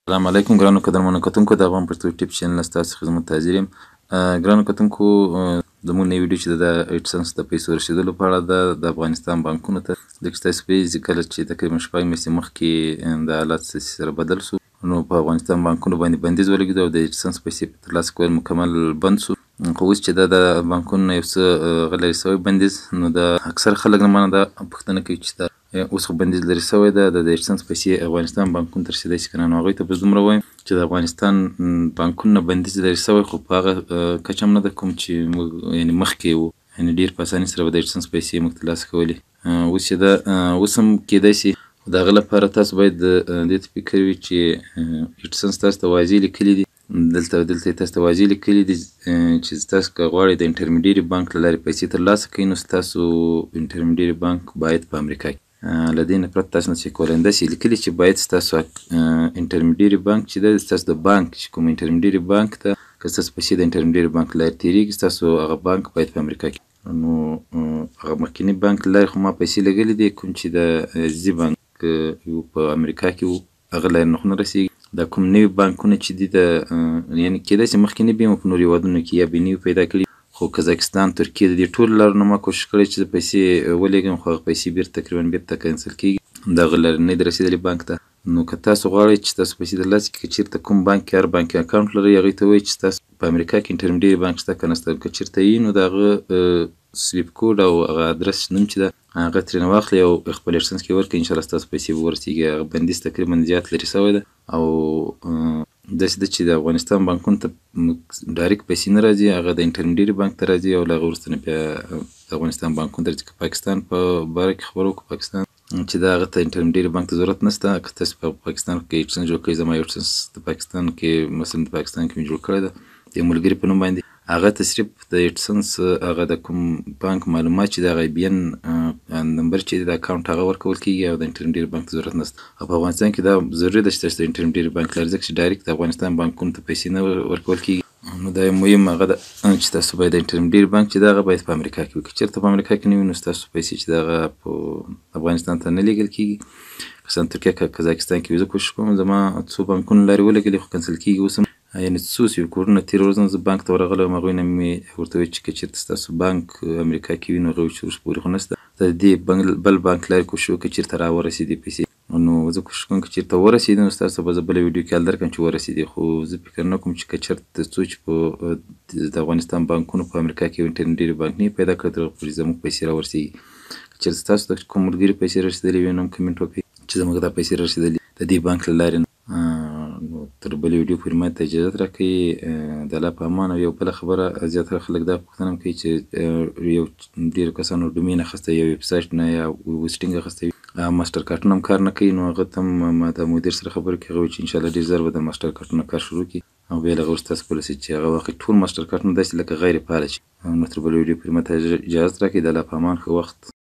السلام علیکم ګرانو قدرمنو کتونکو د افغان پښتو ټیپ چینل ستاسو خدمت حاضر یم. ګرانو کتونکو زموږ نوې ویډیو چې د ایډسنس د پیسو رسیدلو په اړه ده د افغانستان بانکونو ته. لکه ستاسو پوهیږئ کله چې تقریبا شپږ میاشتې مخکې د حالات سره بدل سو نو په افغانستان بانکونو باندې بندیز ولګېد او د ایډسنس پیسې په ترلاسه کول مکمل بند سو. خو اوس چې د بانکونو نه یو څه لرې سوی بندیز نو د اکثر خلک نه منه دا پوښتنه کوي چې اوس خو بندیز لرې سوی ده د ایډسنس پیسې افغانستان بانکونو ته رسېدی شي که نه. نو هغوی ته به دومره وایم چې د افغانستان بانکونو نه بندیز لرې سوی خو په هغه کچه هم نه ده کوم چې موږ یعنې مخکې وو، یعنې ډېر په اسانۍ سره به د ایډسنس پیسې موږ ترلاسه کولې. اوس چې ده اوس هم کیدای شي د هغه لپاره تاسو باید دې ته فکر وي چې ایډسنس تاسو ته واضح لیکلي دي دلته یې تاسو ته واضح لیکلي دي چې تاسو که غواړئ د انټرمیډیري بانک له لارې پیسې ترلاسه کړئ نو ستاسو انټرمیډیري بانک باید په امریکا کې له دې نه پرته تاسو نشئ کولی. همداسې لیکلي چې باید ستاسو انټرمیډیري بانک چې دی ستاسو د بانک چې کوم انټرمیډیري بانک ته که ستاسو پیسې د انټرمیډیري بانک له لارې تېرېږي ستاسو هغه بانک باید په امریکا کې نو هغه مخکیني بانک له لارې خو ما پیسې لګلې دي کوم چې د عزیزي بانک په امریکا کې وو هغه لارې نه خو نه رسېږي. دا کوم نوي بانکونه چې دي د یعنې کیدای شي مخکې نه وي په نورو هېوادونو کې یا به نوي پیدا کړي خو قزاقستان ترکیې د دې ټولو لارو نه ما کوشش کړی چې پیسې ولېږم خو هغه پیسې تقریبا بېرته کینسل کېږي د هغه لارې نه دي رسېدلې بانک ته. نو که تاسو غواړئ چې تاسو پیسې ترلاسه کړئ که چېرته کوم بانک کې هر بانک کې اکاونټ لرئ هغوی ته ووایئ چې ستاسو په امریکا کې انټرمیډیري بانک شته که نشته که چېرته وي نو د هغه سویپ کوډ او هغه ادرس نوم چې ده هغه ترېنه واخلئ او خپل ایډسنس کې ورکړئ انشاءالله ستاسو پیسې به ورسېږي. هغه بندیز تقریبا زیات لرې سوی ده او داسې ده چې د افغانستان بانکونو ته ډایرکټ پیسې نه راځي هغه د انټرمیډیري بانک ته راځي او له هغه وروسته نه بیا د افغانستان بانکونو ته راځي. که پاکستان په باره کې خبره وکړو پاکستان چې دا هغه ته انټرمیډیري بانک ته ضرورت نشته. که تاسو په پاکستان کې ایډسنس جوړ کړئ زما ایډسنس د پاکستان کې مثلا د پاکستان کې مې جوړ کړی ده د یو ملګري په نوم باندې هغه ته صرف د ایډسنس هغه د کوم بانک معلومات چې د هغه آی بي ان نمبر چې دی د اکاونټ هغه ورکول کېږي او د انټرمیډیري بانک ته ضرورت نشته. او په افغانستان کې دا ضروري ده چې تاسو د انټرمیډیري بانک لري ځکه چې ډایرکټ د افغانستان بانکونو ته پیسې نه ورکول کېږي نو دا مهم هغه ده چې تاسو باید د انټرمیډیري بانک چې دی هغه باید په امریکا کې وي. که چېرته په امریکا کې نه وي نو ستاسو پیسې چې د هغه په افغانستان ته نه لیږل کېږي. مثلا ترکیه که قزاقستان کې وي زه کوشش کوم زما څو بانکونو لارې ولګېدې خو کینسل کېږي اوس هم یعنې څو سوي کوډونه تېره ورځ زه بانک ته ورغلی وم هغوی نه مې ورته وویل چې که چېرته ستاسو بانک امریکا کې وي نو هغوی ویل چې اوس پورې خو نشته د دې بل بانک لارې کوشش وکړئ چېرته راورسېدې پیسې نو زه کوشش کوم که چېرته ورسېدې نو ستاسو به زه بله ویډیو کې حال درکړم چې ورسېدې خو زه فکر نه کوم چې که چېرته څو چې په د افغانستان بانکونو په امریکا کې یو انټرمیډیري بانک نه پیدا کړی تر هغه پورې زموږ پیسې راورسېږي. که چېرته ستاسو د کوم ملګري پیسې رسېدلې وي نو هم کمنټ وکړئ چې زموږ دا پیسې رسېدلي د دې بانک له لارې نو تر بلې ویډیو پورې ما ته اجازت راکوئ. د الله په امان. او یو بله خبره زیاتره خلک دا پوښتنه هم کوي چې یو ډېرو کسانو ډومین اخیستی یا ویب سایټ نه یا ویسټینګ اخیستی وي ماسټر کارټونه هم کار نه کوي نو هغه ته هم ما د مدیر سره خبرې کوي هغه وایي چې انشاءالله ډېر ژر به د ماسټر کارټونه کار شروع کړي او بیا له هغه وروسته تاسو کولی شئ چې هغه واخلئ ټول ماسټر کارټونه داسې لکه غیر فعاله شي. نو تر بلې ویډیو پورې ما ته اجازت راکوئ. د الله په امان. ښه وخت.